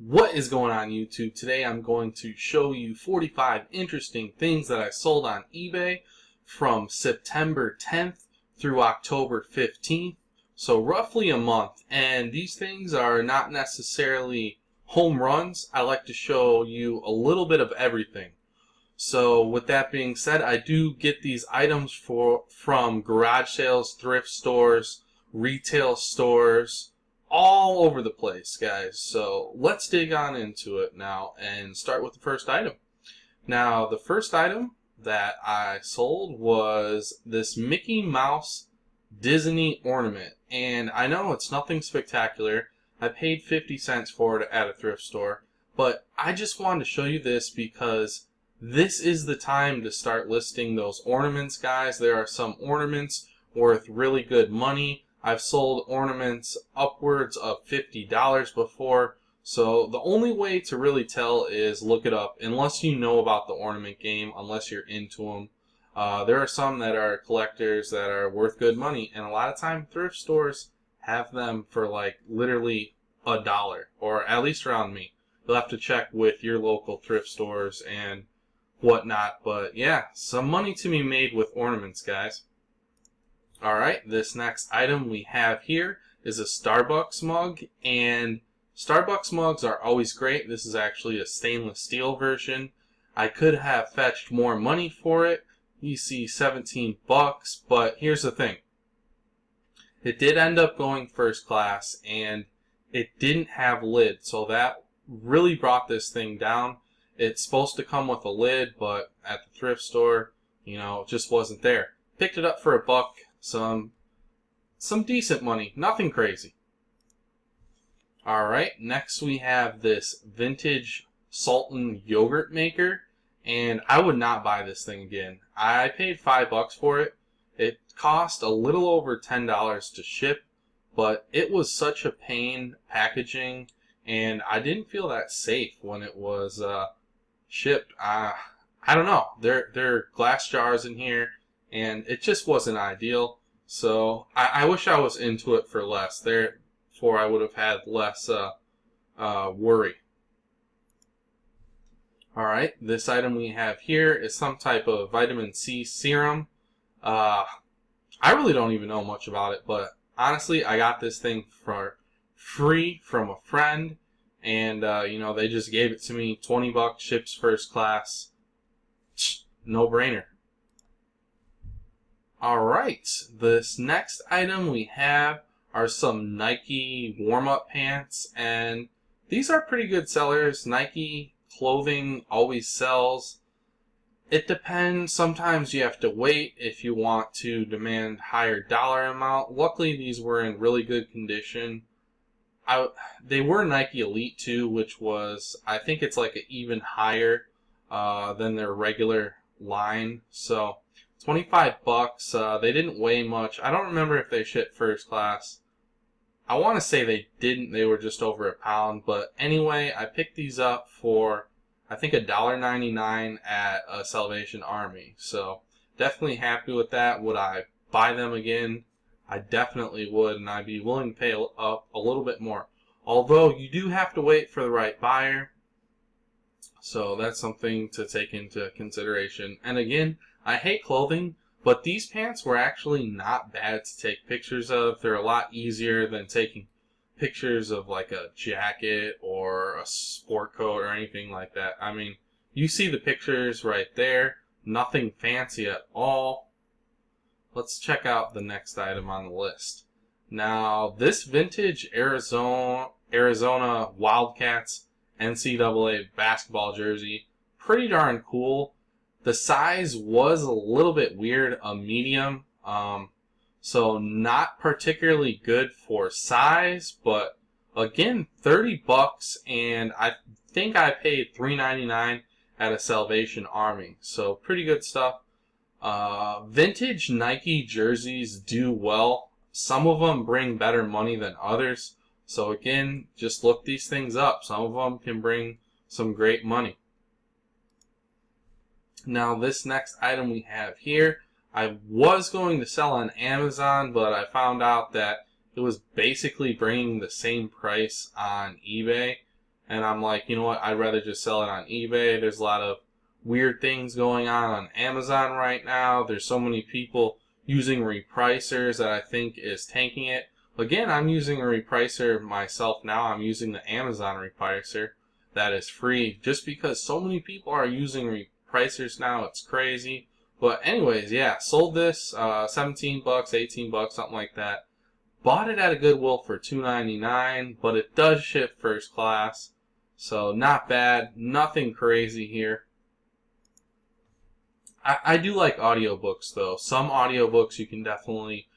What is going on YouTube? Today I'm going to show you 45 interesting things that I sold on eBay from September 10th through October 15th. So roughly a month. And these things are not necessarily home runs. I like to show you a little bit of everything. So with that being said, I do get these items from garage sales, thrift stores, retail stores, all over the place, guys. So let's dig on into it now and start with the first item. Now, the first item that I sold was this Mickey Mouse Disney ornament. And I know it's nothing spectacular. I paid 50 cents for it at a thrift store. But I just wanted to show you this because this is the time to start listing those ornaments, guys. There are some ornaments worth really good money. I've sold ornaments upwards of $50 before, so the only way to really tell is look it up, unless you know about the ornament game, unless you're into them. There are some that are collectors that are worth good money, and a lot of time thrift stores have them for like literally $1, or at least around me. You'll have to check with your local thrift stores and whatnot, but yeah, some money to be made with ornaments, guys. Alright, this next item we have here is a Starbucks mug, and Starbucks mugs are always great. This is actually a stainless steel version. I could have fetched more money for it. You see 17 bucks, but here's the thing. It did end up going first class, and it didn't have lid, so that really brought this thing down. It's supposed to come with a lid, but at the thrift store, you know, it just wasn't there. Picked it up for $1. Some decent money, nothing crazy. Alright, next we have this vintage Sultan yogurt maker, and I would not buy this thing again. I paid $5 for it. It cost a little over $10 to ship, but it was such a pain packaging, and I didn't feel that safe when it was shipped. I don't know. There are glass jars in here, and it just wasn't ideal. So I wish I was into it for less. Therefore, I would have had less worry. Alright, this item we have here is some type of vitamin C serum. I really don't even know much about it, but honestly, I got this thing for free from a friend. And, you know, they just gave it to me. 20 bucks, ships first class. No brainer. Alright, this next item we have are some Nike warm-up pants, and these are pretty good sellers. Nike clothing always sells. It depends. Sometimes you have to wait if you want to demand higher dollar amount. Luckily, these were in really good condition. They were Nike Elite too, which was, I think it's like an even higher than their regular line. So 25 bucks. They didn't weigh much. I don't remember if they shipped first class. I want to say they didn't. They were just over £1. But anyway, I picked these up for, I think, $1.99 at a Salvation Army. So definitely happy with that. Would I buy them again? I definitely would, and I'd be willing to pay up a little bit more. Although you do have to wait for the right buyer. So that's something to take into consideration. And again, I hate clothing, but these pants were actually not bad to take pictures of. They're a lot easier than taking pictures of like a jacket or a sport coat or anything like that. I mean, you see the pictures right there. Nothing fancy at all. Let's check out the next item on the list. Now, this vintage Arizona Wildcats NCAA basketball jersey, pretty darn cool. The size was a little bit weird, a medium, so not particularly good for size, but again, 30 bucks, and I think I paid $3.99 at a Salvation Army, so pretty good stuff. Vintage Nike jerseys do well. Some of them bring better money than others. So again, just look these things up. Some of them can bring some great money. Now this next item we have here, I was going to sell on Amazon, but I found out that it was basically bringing the same price on eBay. and I'm like, you know what, I'd rather just sell it on eBay. There's a lot of weird things going on Amazon right now. There's so many people using repricers that I think is tanking it. Again, I'm using a repricer myself now. I'm using the Amazon repricer that is free just because so many people are using repricers now. It's crazy. But anyways, yeah, sold this 17 bucks, 18 bucks, something like that. Bought it at a Goodwill for $2.99, but it does ship first class. So not bad, nothing crazy here. I do like audiobooks though. Some audiobooks you can definitely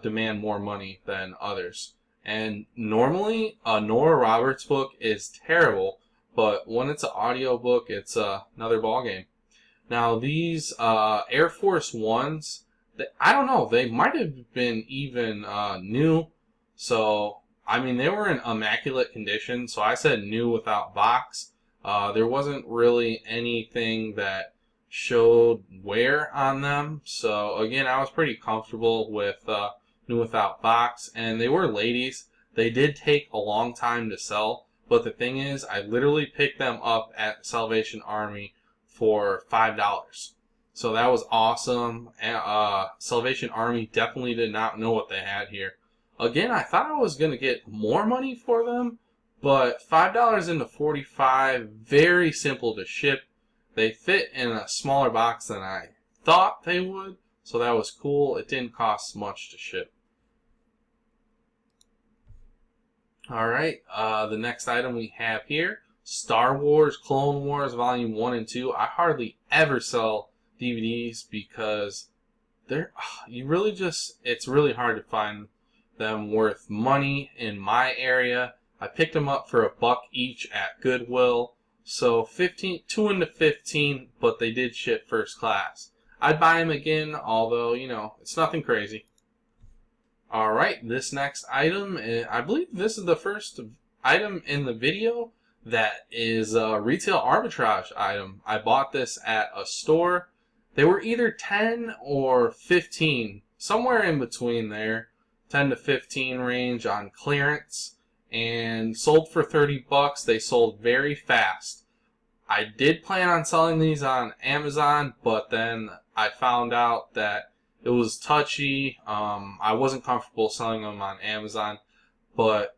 demand more money than others. And normally a Nora Roberts book is terrible, but when it's an audiobook, it's another ballgame. Now these Air Force Ones, I don't know, they might have been even new. So, I mean, they were in immaculate condition, so I said new without box. There wasn't really anything that showed wear on them. So, again, I was pretty comfortable with new without box. And they were ladies. They did take a long time to sell. But the thing is, I literally picked them up at Salvation Army for $5. So that was awesome. Salvation Army definitely did not know what they had here. Again, I thought I was going to get more money for them, but $5 into 45, very simple to ship. They fit in a smaller box than I thought they would, so that was cool. It didn't cost much to ship. Alright, the next item we have here, Star Wars, Clone Wars, Volume 1 and 2. I hardly ever sell DVDs because it's really hard to find them worth money in my area. I picked them up for $1 each at Goodwill. So 2 into 15, but they did ship first class. I'd buy them again, although, you know, it's nothing crazy. Alright, this next item, I believe this is the first item in the video that is a retail arbitrage item. I bought this at a store. They were either 10 or 15, somewhere in between there, 10 to 15 range on clearance, and sold for 30 bucks. They sold very fast. I did plan on selling these on Amazon, but then I found out that it was touchy. I wasn't comfortable selling them on Amazon, but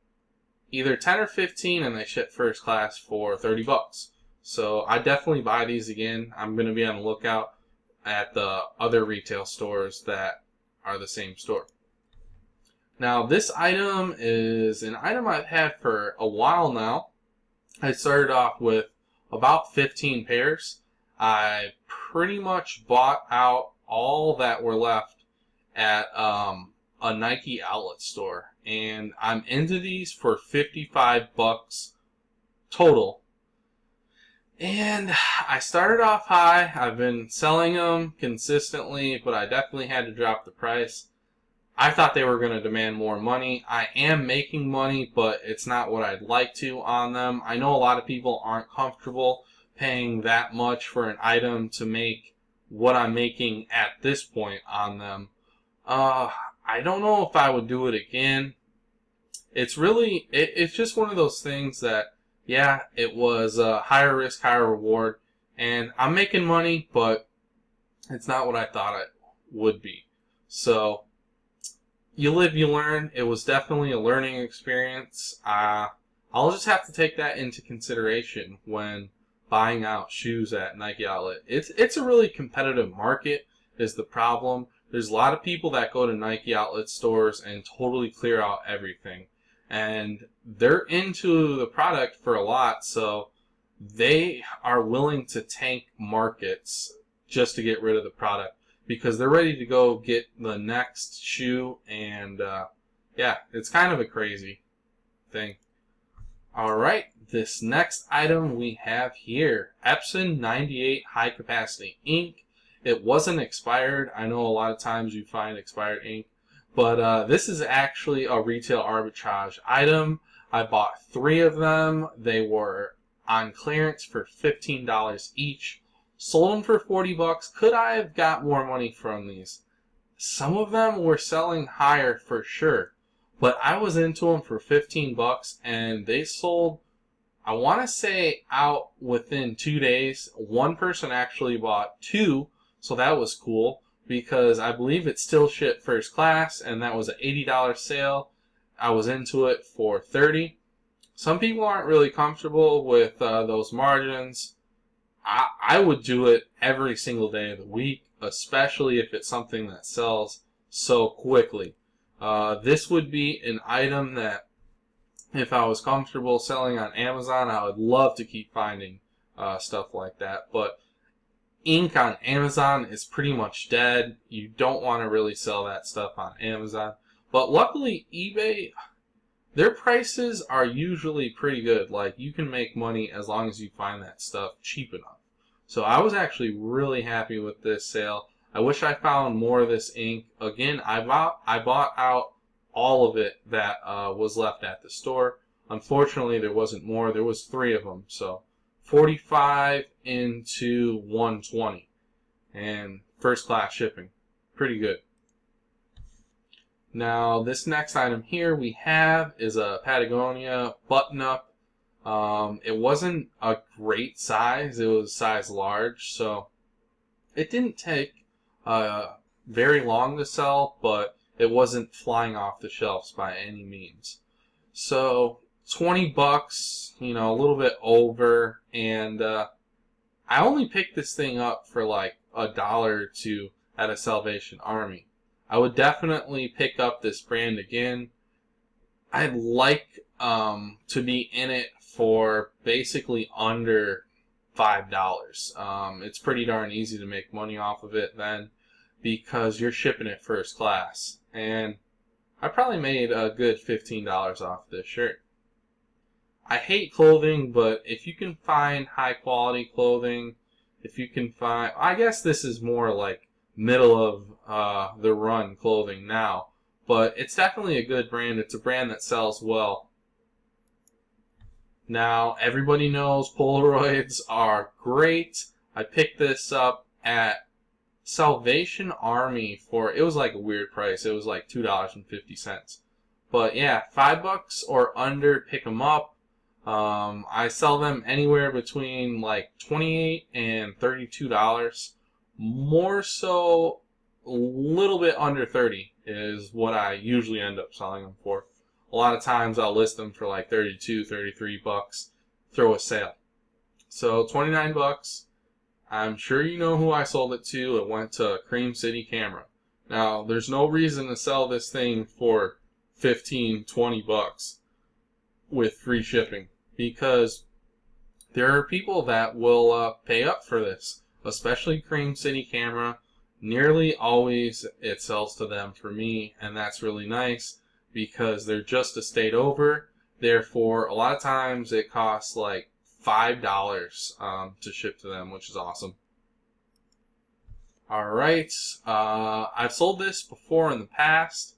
either 10 or 15 and they ship first class for 30 bucks. So I definitely buy these again. I'm going to be on the lookout at the other retail stores that are the same store. Now this item is an item I've had for a while now. I started off with about 15 pairs. I pretty much bought out all that were left at a Nike outlet store, and I'm into these for 55 bucks total. And I started off high. I've been selling them consistently, but I definitely had to drop the price. I thought they were going to demand more money. I am making money, but it's not what I'd like to on them. I know a lot of people aren't comfortable paying that much for an item to make what I'm making at this point on them. I don't know if I would do it again. It's just one of those things that, yeah, it was higher risk, higher reward, and I'm making money, but it's not what I thought it would be. So, you live, you learn. It was definitely a learning experience. I'll just have to take that into consideration when buying out shoes at Nike Outlet. It's a really competitive market is the problem. There's a lot of people that go to Nike Outlet stores and totally clear out everything. And they're into the product for a lot, so they are willing to tank markets just to get rid of the product because they're ready to go get the next shoe, and yeah, it's kind of a crazy thing. Alright, this next item we have here, Epson 98 high capacity ink. It wasn't expired. I know a lot of times you find expired ink, but this is actually a retail arbitrage item. I bought 3 of them. They were on clearance for $15 each. Sold them for 40 bucks. Could I have got more money from these? Some of them were selling higher for sure, but I was into them for 15 bucks and they sold, I want to say out within 2 days. One person actually bought two, so that was cool because I believe it still shipped first class, and that was an $80 sale. I was into it for $30. Some people aren't really comfortable with those margins. I would do it every single day of the week, especially if it's something that sells so quickly. This would be an item that if I was comfortable selling on Amazon, I would love to keep finding stuff like that. But ink on Amazon is pretty much dead. You don't want to really sell that stuff on Amazon. But luckily, eBay, their prices are usually pretty good. Like, you can make money as long as you find that stuff cheap enough. So I was actually really happy with this sale. I wish I found more of this ink. Again, I bought out all of it that was left at the store. Unfortunately, there wasn't more. There was 3 of them. So 45 into 120. And first class shipping. Pretty good. Now, this next item here we have is a Patagonia button-up. It wasn't a great size. It was size large, so it didn't take very long to sell, but it wasn't flying off the shelves by any means. So, $20, you know, a little bit over, and I only picked this thing up for like $1 or $2 at a Salvation Army. I would definitely pick up this brand again. I'd like to be in it for basically under $5. It's pretty darn easy to make money off of it then because you're shipping it first class. And I probably made a good $15 off this shirt. I hate clothing, but if you can find high quality clothing, if you can find, I guess this is more like middle of the run clothing now, but it's definitely a good brand. It's a brand that sells well. Now, everybody knows Polaroids are great. I picked this up at Salvation Army for, it was like a weird price. It was like $2.50. But yeah, $5 or under, pick them up. I sell them anywhere between like $28 and $32. More so, a little bit under 30 is what I usually end up selling them for. A lot of times I'll list them for like 32, 33 bucks, throw a sale. So $29. I'm sure you know who I sold it to. It went to Cream City Camera. Now, there's no reason to sell this thing for 15, 20 bucks with free shipping because there are people that will pay up for this. Especially Cream City Camera. Nearly always it sells to them for me, and that's really nice because they're just a state over. Therefore, a lot of times it costs like $5 to ship to them, which is awesome. Alright, I've sold this before in the past.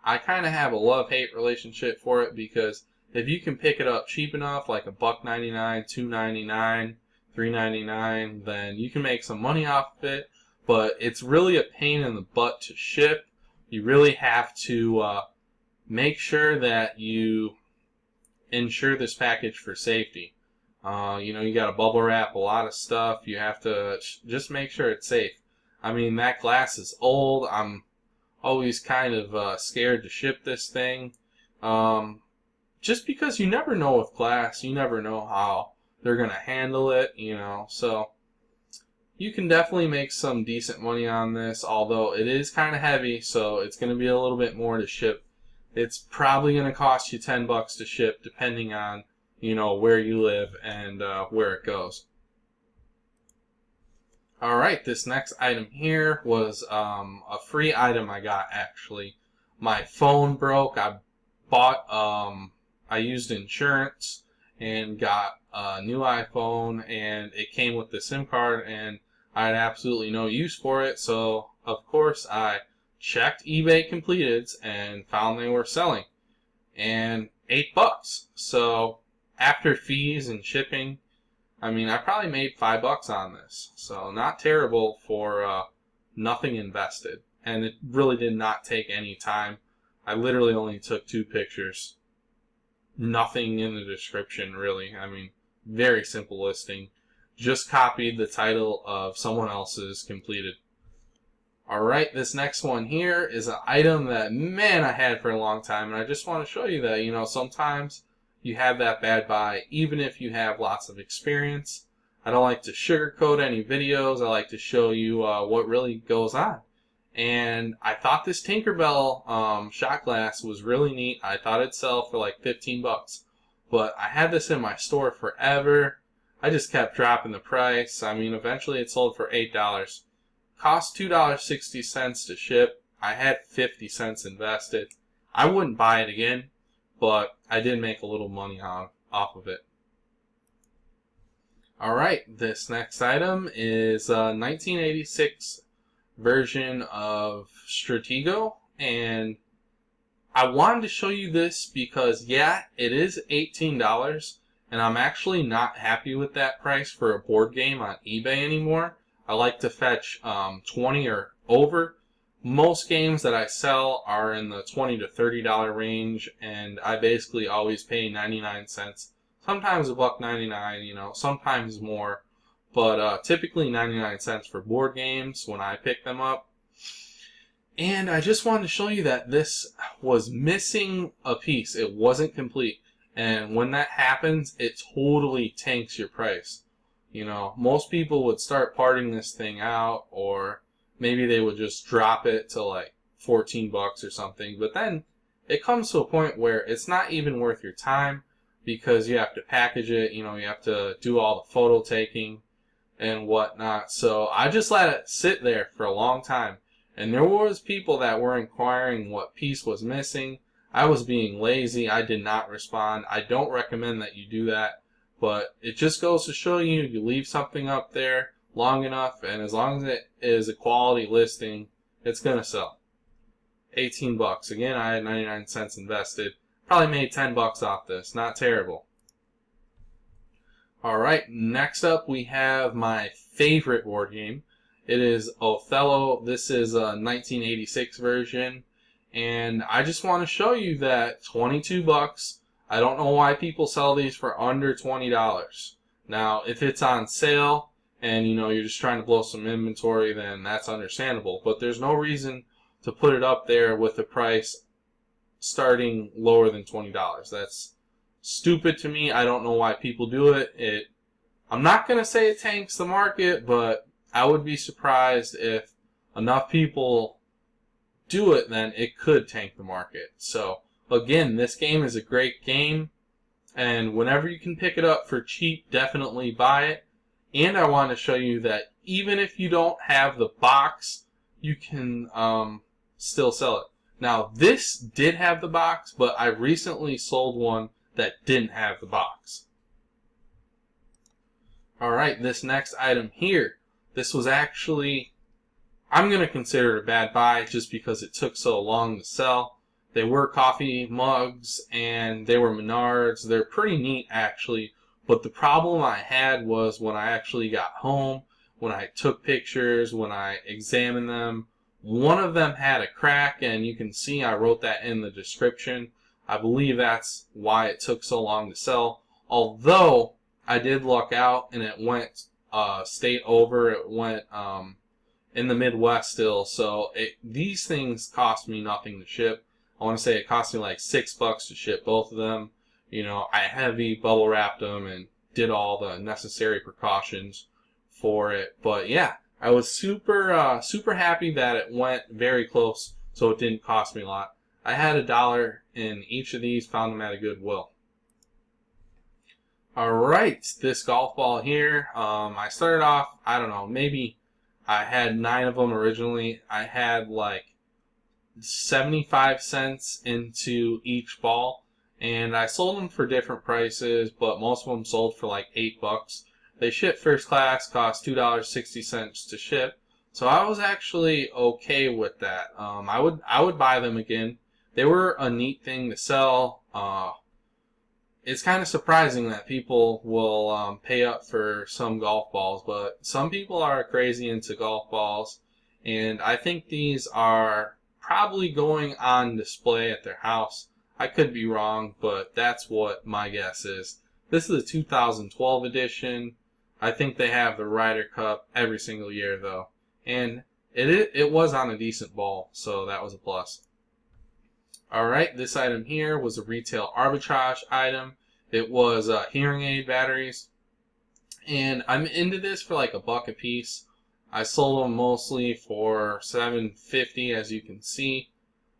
I kind of have a love-hate relationship for it because if you can pick it up cheap enough, like $1.99, $2.99, $3.99, then you can make some money off of it, but it's really a pain in the butt to ship. You really have to make sure that you insure this package for safety. You know, you got to bubble wrap a lot of stuff. You have to just make sure it's safe. I mean, that glass is old. I'm always kind of scared to ship this thing. Just because you never know with glass, you never know how they're going to handle it, you know, so you can definitely make some decent money on this, although it is kind of heavy, so it's going to be a little bit more to ship. It's probably going to cost you $10 to ship, depending on, you know, where you live and where it goes. Alright, this next item here was a free item I got, actually. My phone broke. I used insurance and got a new iPhone, and it came with the SIM card, and I had absolutely no use for it, so of course I checked eBay completeds and found they were selling, and $8. So after fees and shipping, I mean, I probably made $5 on this, so not terrible for nothing invested, and it really did not take any time. I literally only took 2 pictures. nothing in the description, really. I mean, very simple listing. Just copied the title of someone else's completed. Alright, this next one here is an item that, man, I had for a long time, and I just want to show you that, sometimes you have that bad buy, even if you have lots of experience. I don't like to sugarcoat any videos. I like to show you what really goes on. And I thought this Tinkerbell shot glass was really neat. I thought it'd sell for like 15 bucks. But I had this in my store forever. I just kept dropping the price. I mean, eventually it sold for $8. Cost $2.60 to ship. I had 50 cents invested. I wouldn't buy it again, but I did make a little money off of it. Alright, this next item is a 1986 version of Stratego, and I wanted to show you this because, yeah, it is $18, and I'm actually not happy with that price for a board game on eBay anymore. I like to fetch 20 or over. Most games that I sell are in the $20 to $30 range, and I basically always pay 99 cents. Sometimes $1.99, sometimes more. But typically 99 cents for board games when I pick them up. And I just wanted to show you that this was missing a piece. It wasn't complete. And when that happens, it totally tanks your price. Most people would start parting this thing out, or maybe they would just drop it to like 14 bucks or something. But then it comes to a point where it's not even worth your time, because you have to package it, you have to do all the photo taking and whatnot. So I just let it sit there for a long time. And there was people that were inquiring what piece was missing. I was being lazy. I did not respond. I don't recommend that you do that. But it just goes to show you, you leave something up there long enough, and as long as it is a quality listing, it's going to sell. 18 bucks. Again, I had 99 cents invested. Probably made 10 bucks off this. Not terrible. Alright, next up we have my favorite board game. It is Othello. This is a 1986 version. And I just want to show you that 22 bucks. I don't know why people sell these for under $20. Now, if it's on sale and you're just trying to blow some inventory, then that's understandable. But there's no reason to put it up there with the price starting lower than $20. That's stupid to me. I don't know why people do it. I'm not going to say it tanks the market, but I would be surprised if enough people do it, then it could tank the market. So, again, this game is a great game, and whenever you can pick it up for cheap, definitely buy it. And I want to show you that even if you don't have the box, you can still sell it. Now, this did have the box, but I recently sold one that didn't have the box. Alright, this next item here. This was actually, I'm going to consider it a bad buy just because it took so long to sell. They were coffee mugs, and they were Menards. They're pretty neat, actually. But the problem I had was when I actually got home, when I took pictures, when I examined them, one of them had a crack, and you can see I wrote that in the description. I believe that's why it took so long to sell. Although I did luck out, and it went state over. It went in the Midwest still. So these things cost me nothing to ship. I want to say it cost me like $6 to ship both of them. I heavy bubble wrapped them and did all the necessary precautions for it. But yeah, I was super happy that it went very close, so it didn't cost me a lot. I had $1 in each of these, found them at a Goodwill. Alright, this golf ball here, I started off, I don't know, maybe I had 9 of them originally. I had like 75 cents into each ball, and I sold them for different prices, but most of them sold for like $8. They shipped first class, cost $2.60 to ship, so I was actually okay with that. I would buy them again. They were a neat thing to sell. It's kind of surprising that people will pay up for some golf balls, but some people are crazy into golf balls, and I think these are probably going on display at their house. I could be wrong, but that's what my guess is. This is a 2012 edition. I think they have the Ryder Cup every single year, though. And it was on a decent ball, so that was a plus. Alright, this item here was a retail arbitrage item. It was hearing aid batteries. And I'm into this for like $1 a piece. I sold them mostly for $7.50, as you can see.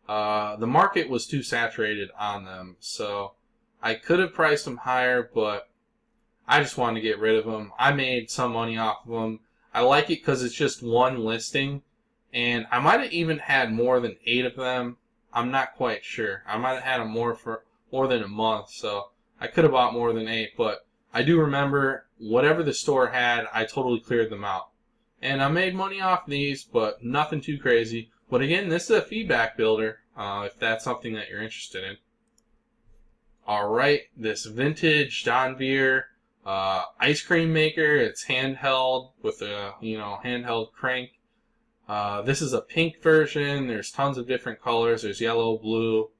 The market was too saturated on them, so I could have priced them higher, but I just wanted to get rid of them. I made some money off of them. I like it because it's just one listing, and I might have even had more than 8 of them. I'm not quite sure. I might have had them more for more than a month, so I could have bought more than 8, but I do remember whatever the store had, I totally cleared them out. And I made money off these, but nothing too crazy. But again, this is a feedback builder, if that's something that you're interested in. Alright, this vintage Don Beer ice cream maker. It's handheld with a handheld crank. This is a pink version. There's tons of different colors. There's yellow, blue.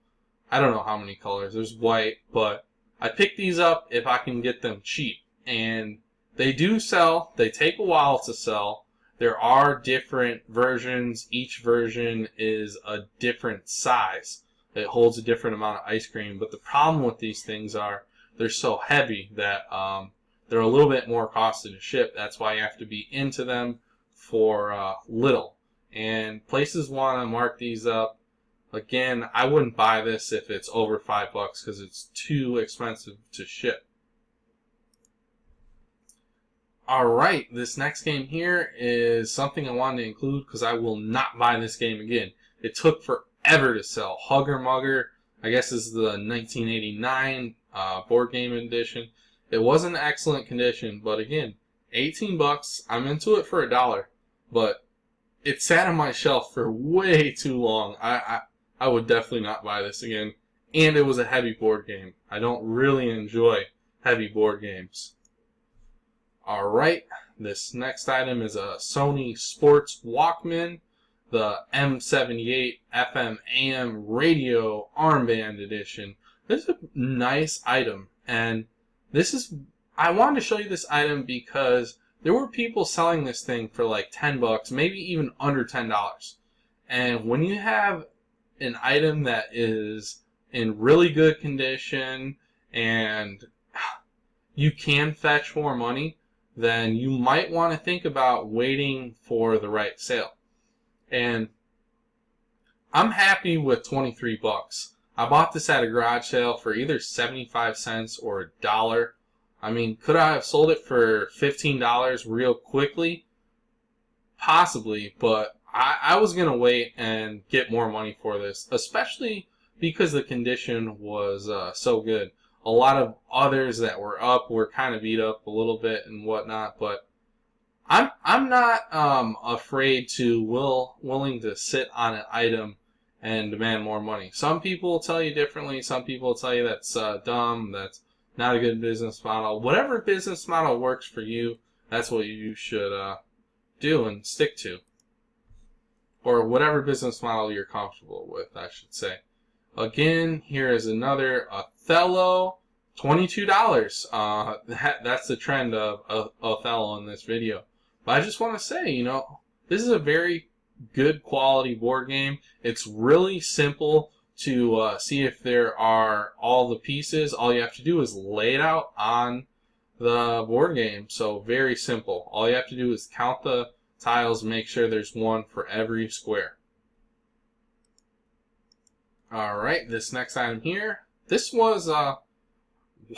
I don't know how many colors. There's white, but I picked these up if I can get them cheap. And they do sell. They take a while to sell. There are different versions. Each version is a different size. It holds a different amount of ice cream. But the problem with these things are they're so heavy that they're a little bit more costly to ship. That's why you have to be into them for little. And places want to mark these up. Again, I wouldn't buy this if it's over $5 because it's too expensive to ship. Alright, this next game here is something I wanted to include because I will not buy this game again. It took forever to sell. Hugger Mugger, I guess this is the 1989 board game edition. It was in excellent condition, but again, $18. I'm into it for $1, but it sat on my shelf for way too long. I would definitely not buy this again. And it was a heavy board game. I don't really enjoy heavy board games. Alright, this next item is a Sony Sports Walkman, the M78 FM AM Radio Armband Edition. This is a nice item, and I wanted to show you this item because there were people selling this thing for like $10, maybe even under $10. And when you have an item that is in really good condition and you can fetch more money, then you might want to think about waiting for the right sale. And I'm happy with $23. I bought this at a garage sale for either 75 cents or $1. I mean, could I have sold it for $15 real quickly? Possibly, but I was going to wait and get more money for this, especially because the condition was so good. A lot of others that were up were kind of beat up a little bit and whatnot, but I'm not afraid to willing to sit on an item and demand more money. Some people will tell you differently. Some people will tell you that's dumb, that's not a good business model. Whatever business model works for you, that's what you should do and stick to. Or whatever business model you're comfortable with, I should say. Again, here is another Othello, $22. That's the trend of Othello in this video. But I just want to say, this is a very good quality board game. It's really simple to see if there are all the pieces. All you have to do is lay it out on the board game. So very simple. All you have to do is count the tiles and make sure there's one for every square. Alright, this next item here. This was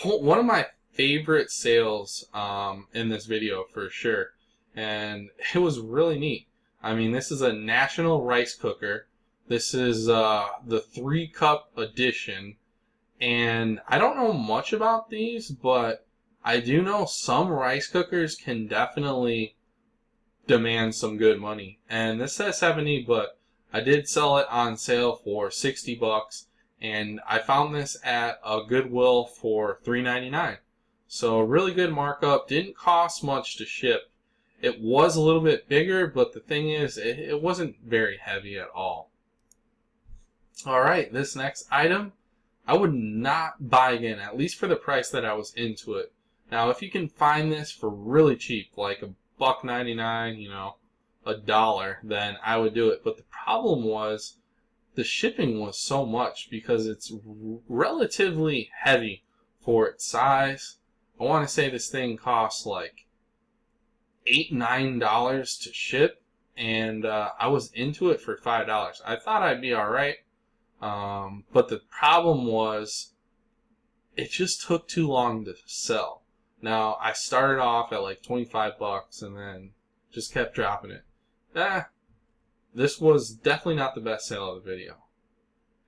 one of my favorite sales in this video for sure. And it was really neat. I mean, this is a National Rice Cooker. This is the 3-cup edition. And I don't know much about these, but I do know some rice cookers can definitely demand some good money. And this says 70, but I did sell it on sale for $60, and I found this at a Goodwill for $3.99. So a really good markup. Didn't cost much to ship. It was a little bit bigger, but the thing is, it wasn't very heavy at all. Alright, this next item, I would not buy again, at least for the price that I was into it. Now, if you can find this for really cheap, like $1.99, $1, then I would do it. But the problem was the shipping was so much because it's relatively heavy for its size. I want to say this thing costs like $8, $9 to ship, and I was into it for $5. I thought I'd be all right, but the problem was it just took too long to sell. Now, I started off at like 25 bucks and then just kept dropping it. This was definitely not the best sale of the video.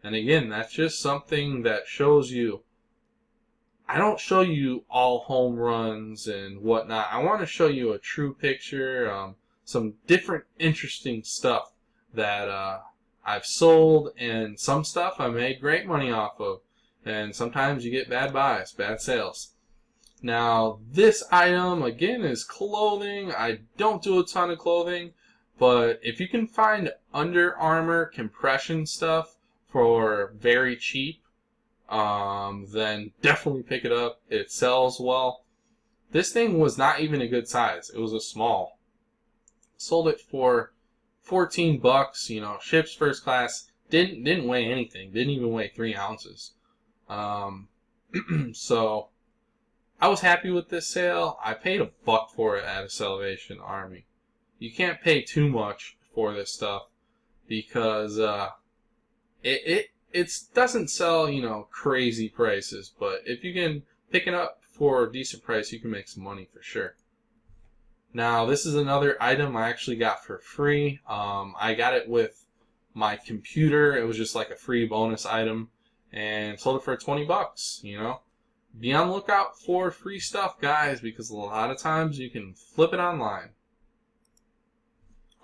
And again, that's just something that shows you. I don't show you all home runs and whatnot. I want to show you a true picture, some different interesting stuff that I've sold, and some stuff I made great money off of. And sometimes you get bad buys, bad sales. Now, this item, again, is clothing. I don't do a ton of clothing, but if you can find Under Armour compression stuff for very cheap, then definitely pick it up. It sells well. This thing was not even a good size. It was a small. Sold it for 14 bucks, ships first class. Didn't weigh anything. Didn't even weigh 3 ounces. So I was happy with this sale. I paid $1 for it at a Salvation Army. You can't pay too much for this stuff because it doesn't sell, crazy prices, but if you can pick it up for a decent price, you can make some money for sure. Now, this is another item I actually got for free. I got it with my computer. It was just like a free bonus item, and sold it for 20 bucks, Be on the lookout for free stuff, guys, because a lot of times you can flip it online.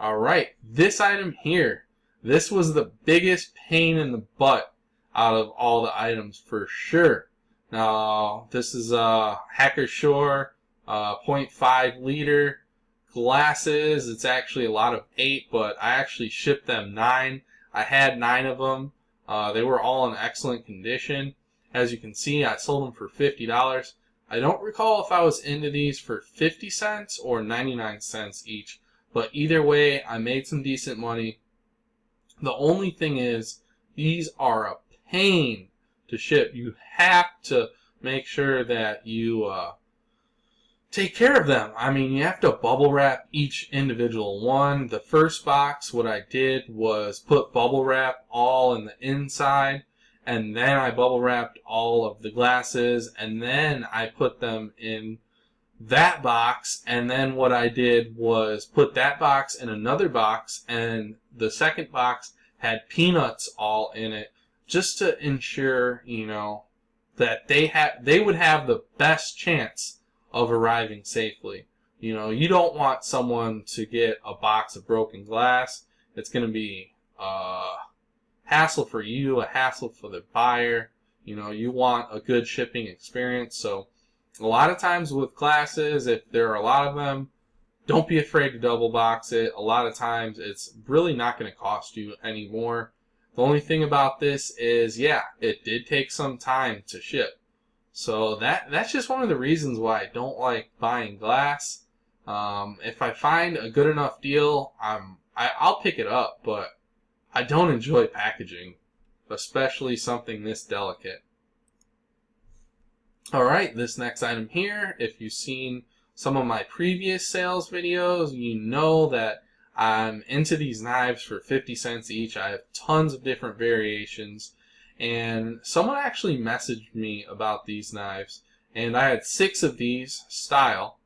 Alright, this item here. This was the biggest pain in the butt out of all the items for sure. Now, this is Hacker Shore 0.5 liter glasses. It's actually a lot of 8, but I actually shipped them 9. I had 9 of them. They were all in excellent condition. As you can see, I sold them for $50. I don't recall if I was into these for 50 cents or 99 cents each, but either way, I made some decent money. The only thing is, these are a pain to ship. You have to make sure that you take care of them. I mean, you have to bubble wrap each individual one. The first box, what I did was put bubble wrap all in the inside, and then I bubble wrapped all of the glasses, and then I put them in that box, and then what I did was put that box in another box, and the second box had peanuts all in it, just to ensure, that they would have the best chance of arriving safely. You don't want someone to get a box of broken glass. It's going to be a hassle for you, a hassle for the buyer. You want a good shipping experience, so a lot of times with glasses, if there are a lot of them, don't be afraid to double box it. A lot of times it's really not going to cost you any more. The only thing about this is, it did take some time to ship. So that's just one of the reasons why I don't like buying glass. If I find a good enough deal, I'll pick it up, but I don't enjoy packaging, especially something this delicate. Alright, this next item here, if you've seen some of my previous sales videos, you know that I'm into these knives for 50 cents each. I have tons of different variations, and someone actually messaged me about these knives, and I had 6 of these style.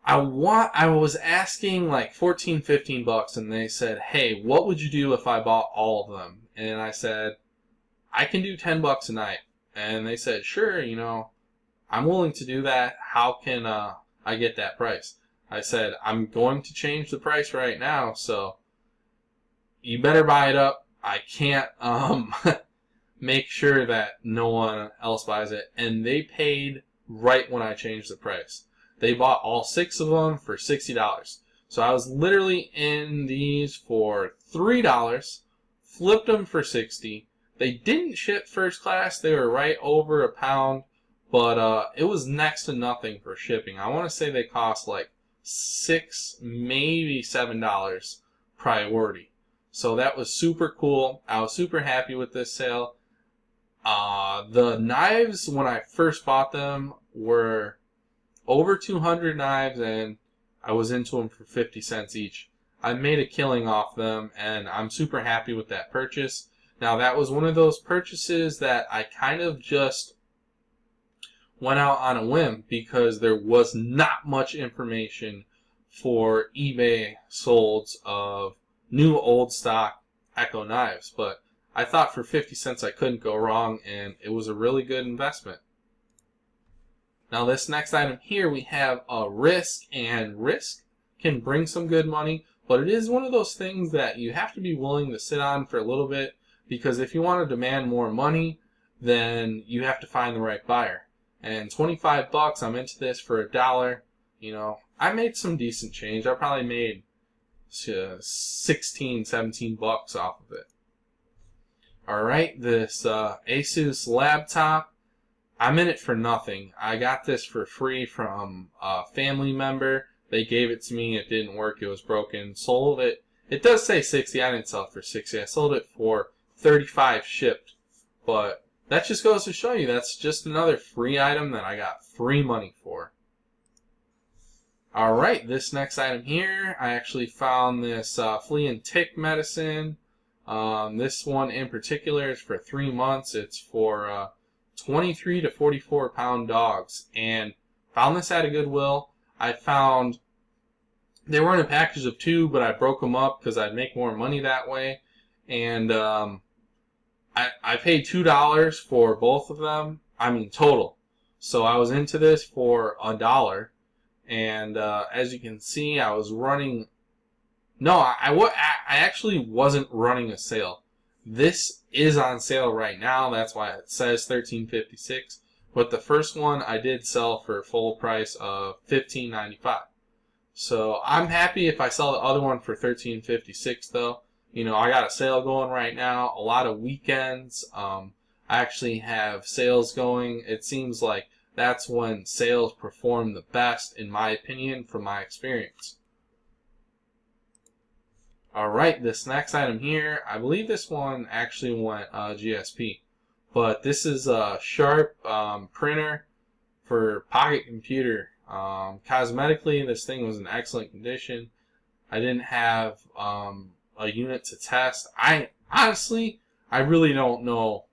I was asking like 14, 15 bucks, and they said, hey, what would you do if I bought all of them? And I said, I can do 10 bucks a night. And they said, sure, I'm willing to do that. How can I get that price? I said, I'm going to change the price right now, so you better buy it up. I can't make sure that no one else buys it. And they paid right when I changed the price. They bought all 6 of them for $60. So I was literally in these for $3, flipped them for $60. They didn't ship first class. They were right over a pound, but it was next to nothing for shipping. I want to say they cost like $6, maybe $7 priority. So that was super cool. I was super happy with this sale. The knives, when I first bought them, were over 200 knives, and I was into them for 50 cents each. I made a killing off them, and I'm super happy with that purchase. Now, that was one of those purchases that I kind of just went out on a whim because there was not much information for eBay solds of new old stock Echo knives, but I thought for 50 cents I couldn't go wrong, and it was a really good investment. Now this next item here, we have a Risk, and Risk can bring some good money, but it is one of those things that you have to be willing to sit on for a little bit, because if you want to demand more money, then you have to find the right buyer. And 25 bucks, I'm into this for $1. You know, I made some decent change. I probably made 16, 17 bucks off of it. Alright, this Asus laptop, I'm in it for nothing. I got this for free from a family member. They gave it to me. It didn't work. It was broken. Sold it. It does say 60. I didn't sell it for 60. I sold it for 35 shipped. But that just goes to show you that's just another free item that I got free money for. Alright, this next item here, I actually found this flea and tick medicine. This one in particular is for 3 months. It's for 23 to 44 pound dogs, and found this at a Goodwill. I found they were in a package of 2, but I broke them up because I'd make more money that way, and I paid $2 for both of them. I mean total. So I was into this for $1, and as you can see, I was running. No, I actually wasn't running a sale. This is on sale right now. That's why it says $13.56. But the first one I did sell for full price of $15.95. So I'm happy if I sell the other one for $13.56 though. You know, I got a sale going right now. A lot of weekends. I actually have sales going. It seems like that's when sales perform the best, in my opinion, from my experience. Alright, this next item here, I believe this one actually went GSP. But this is a Sharp printer for pocket computer. Cosmetically, this thing was in excellent condition. I didn't have a unit to test. Honestly, I really don't know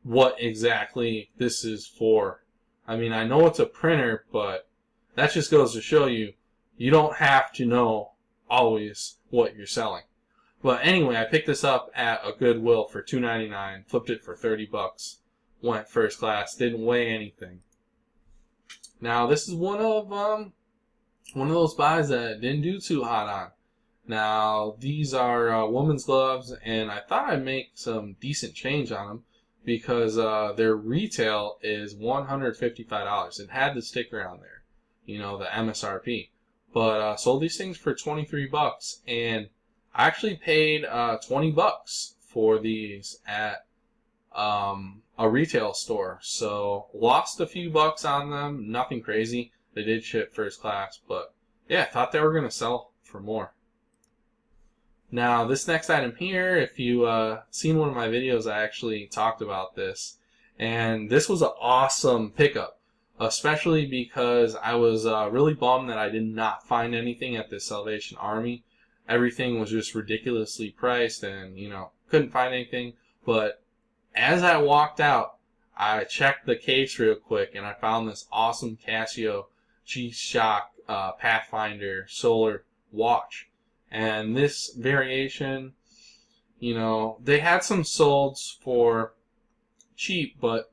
what exactly this is for. I mean, I know it's a printer, but that just goes to show you, you don't have to know always what you're selling. But anyway, I picked this up at a Goodwill for $2.99, flipped it for 30 bucks, went first class, didn't weigh anything. Now this is one of those buys that didn't do too hot on. Now these are women's gloves, and I thought I'd make some decent change on them because their retail is $155. It had the sticker on there, you know, the MSRP. But sold these things for 23 bucks, and I actually paid 20 bucks for these at a retail store. So lost a few bucks on them, nothing crazy. They did ship first class, but yeah, I thought they were gonna sell for more. Now this next item here, if you seen one of my videos, I actually talked about this, and this was an awesome pickup. Especially because I was really bummed that I did not find anything at the Salvation Army. Everything was just ridiculously priced, and you know, couldn't find anything. But as I walked out, I checked the case real quick, and I found this awesome Casio G-Shock Pathfinder solar watch. And this variation, you know, they had some solds for cheap, but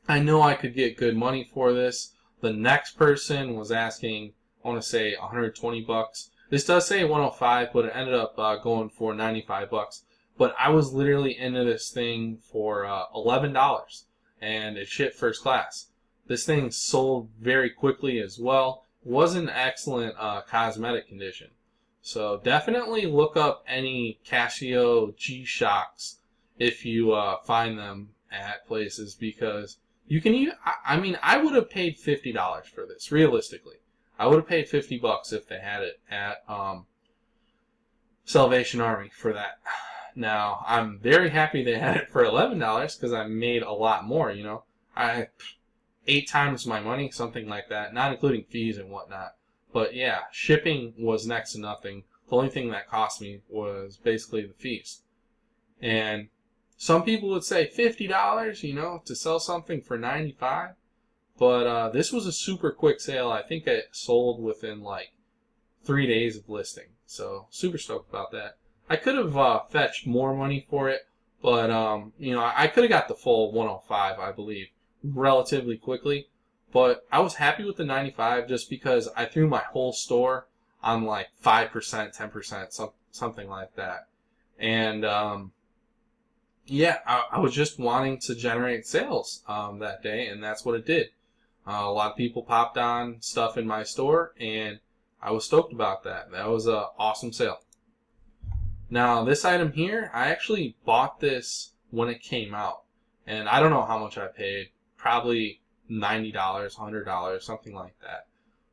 I know I could get good money for this. The next person was asking, I want to say 120 bucks. This does say 105, but it ended up going for 95 bucks. But I was literally into this thing for $11, and it shipped first class. This thing sold very quickly as well. It was in excellent cosmetic condition. So definitely look up any Casio G-Shocks if you find them at places, because you can even, I mean, I would have paid $50 for this, realistically. I would have paid $50 if they had it at Salvation Army for that. Now, I'm very happy they had it for $11 because I made a lot more, you know. I 8 times my money, something like that, not including fees and whatnot. But yeah, shipping was next to nothing. The only thing that cost me was basically the fees. And some people would say $50, you know, to sell something for $95. But this was a super quick sale. I think it sold within like 3 days of listing. So super stoked about that. I could have fetched more money for it, but you know, I could have got the full 105, I believe, relatively quickly. But I was happy with the 95 just because I threw my whole store on like 5%, 10%, something like that. And yeah, I was just wanting to generate sales that day, and that's what it did. A lot of people popped on stuff in my store, and I was stoked about that. That was an awesome sale. Now, this item here, I actually bought this when it came out, and I don't know how much I paid. Probably $90, $100, something like that.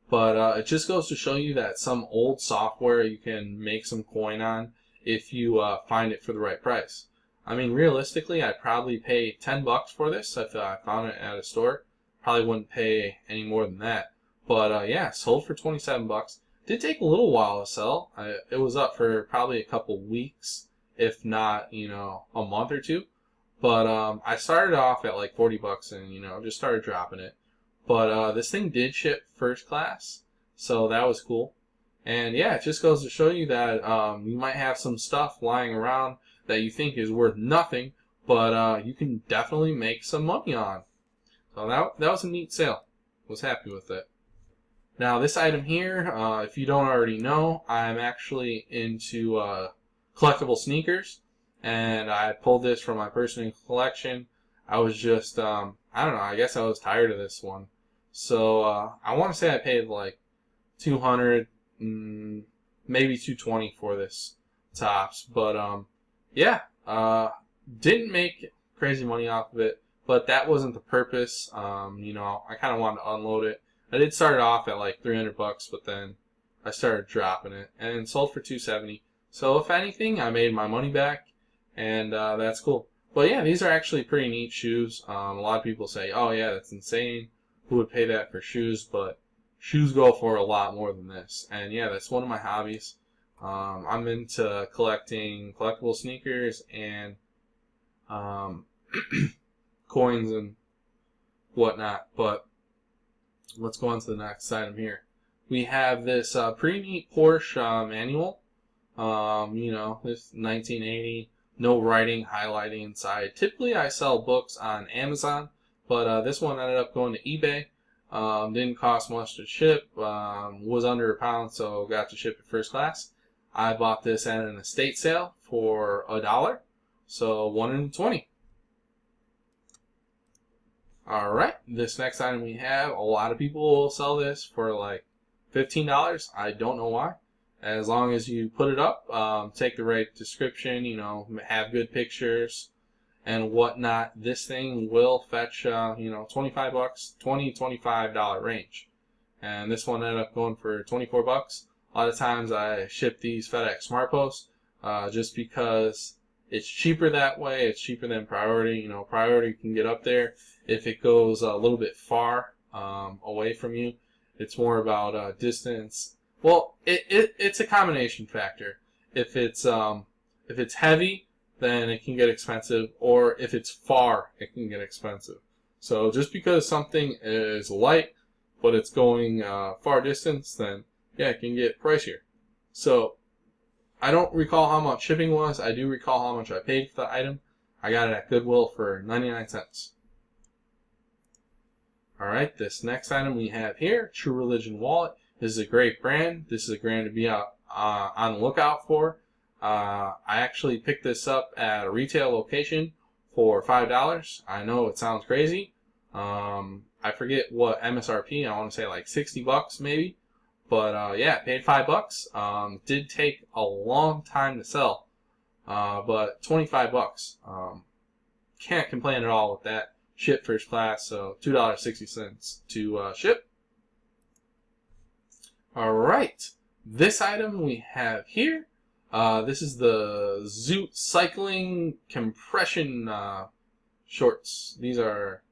But it just goes to show you that some old software you can make some coin on if you find it for the right price. I mean, realistically, I'd probably pay $10 for this if I found it at a store. Probably wouldn't pay any more than that. But yeah, sold for $27. Did take a little while to sell. It was up for probably a couple weeks, if not, you know, a month or two. But I started off at like $40 and, you know, just started dropping it. But this thing did ship first class, so that was cool. And yeah, it just goes to show you that you might have some stuff lying around that you think is worth nothing, but you can definitely make some money on. So that was a neat sale. Was happy with it. Now this item here, if you don't already know, I'm actually into collectible sneakers, and I pulled this from my personal collection. I was just, I don't know, I guess I was tired of this one. So I want to say I paid like 200, maybe 220 for this tops, but yeah, didn't make crazy money off of it, but that wasn't the purpose. You know, I kind of wanted to unload it. I did start off at like $300, but then I started dropping it and sold for $270. So if anything, I made my money back, and that's cool. But yeah, these are actually pretty neat shoes. A lot of people say, "Oh yeah, that's insane. Who would pay that for shoes?" But shoes go for a lot more than this. And yeah, that's one of my hobbies. I'm into collecting collectible sneakers and coins and whatnot. But let's go on to the next item here. We have this pretty neat Porsche manual. You know, this 1980, no writing, highlighting inside. Typically, I sell books on Amazon, but this one ended up going to eBay. Didn't cost much to ship. Was under £1, so got to ship it first class. I bought this at an estate sale for $1, so 1 in 20. Alright, this next item we have, a lot of people will sell this for like $15. I don't know why. As long as you put it up, take the right description, you know, have good pictures and whatnot, this thing will fetch, you know, $25, $20, $25 range. And this one ended up going for $24. A lot of times I ship these FedEx Smart Post just because it's cheaper that way. It's cheaper than Priority. You know, Priority can get up there if it goes a little bit far away from you. It's more about distance. Well, it's a combination factor. If it's heavy, then it can get expensive, or if it's far, it can get expensive. So just because something is light, but it's going far distance, then yeah, it can get pricier. So I don't recall how much shipping was. I do recall how much I paid for the item. I got it at Goodwill for 99 cents. Alright, this next item we have here, True Religion Wallet. This is a great brand. This is a brand to be on the lookout for. I actually picked this up at a retail location for $5. I know it sounds crazy. I forget what MSRP. I want to say like $60 maybe. But yeah, paid $5. Did take a long time to sell. but 25 bucks. Can't complain at all with that. Ship first class, so $2.60 to ship. Alright, this item we have here, this is the Zoot Cycling Compression shorts. These are,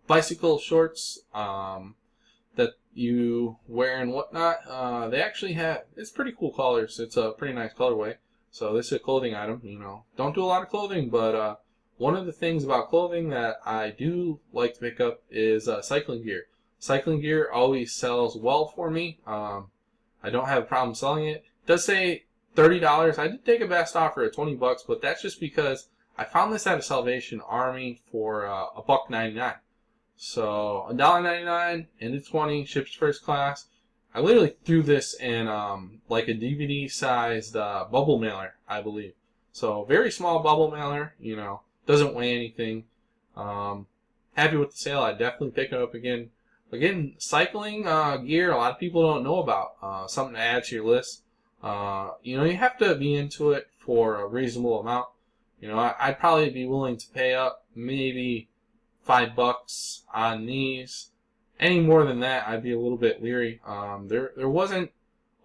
bicycle shorts that you wear and whatnot. They actually have, it's pretty cool colors. It's a pretty nice colorway. So this is a clothing item, Don't do a lot of clothing, but one of the things about clothing that I do like to pick up is cycling gear. Cycling gear always sells well for me. I don't have a problem selling it. It does say $30. I did take a best offer at 20 bucks, but that's just because I found this at a Salvation Army for $1.99. So $1.99 into 20, ships first class. I literally threw this in like a DVD sized bubble mailer, I believe. So very small bubble mailer, doesn't weigh anything. Happy with the sale. I definitely pick it up again. Again, cycling gear, a lot of people don't know about. Something to add to your list. You have to be into it for a reasonable amount. I'd probably be willing to pay up maybe $5 on these. Any more than that, I'd be a little bit leery. There wasn't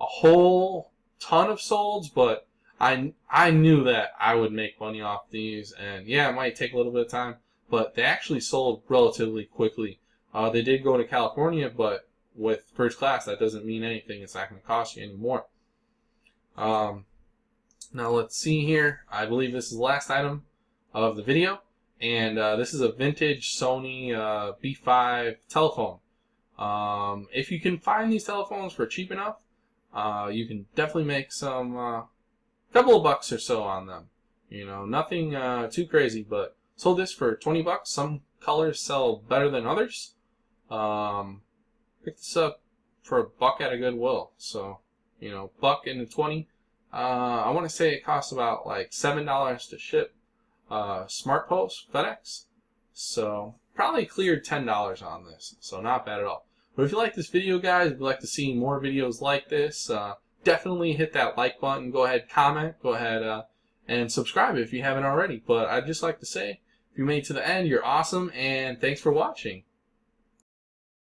a whole ton of solds, but I knew that I would make money off these, and yeah, it might take a little bit of time, but they actually sold relatively quickly. They did go to California, but with first class, that doesn't mean anything. It's not going to cost you any more. Now let's see here. I believe this is the last item of the video, and this is a vintage Sony B5 telephone. If you can find these telephones for cheap enough, you can definitely make some couple of bucks or so on them. Nothing too crazy, but sold this for 20 bucks. Some colors sell better than others. Picked this up for $1 at a Goodwill. So, $1 into 20. I want to say it costs about like $7 to ship. Smart Post, FedEx. So, probably cleared $10 on this. So, not bad at all. But if you like this video, guys, if you'd like to see more videos like this, definitely hit that like button. Go ahead, comment. Go ahead and subscribe if you haven't already. But I'd just like to say, if you made it to the end, you're awesome, and thanks for watching.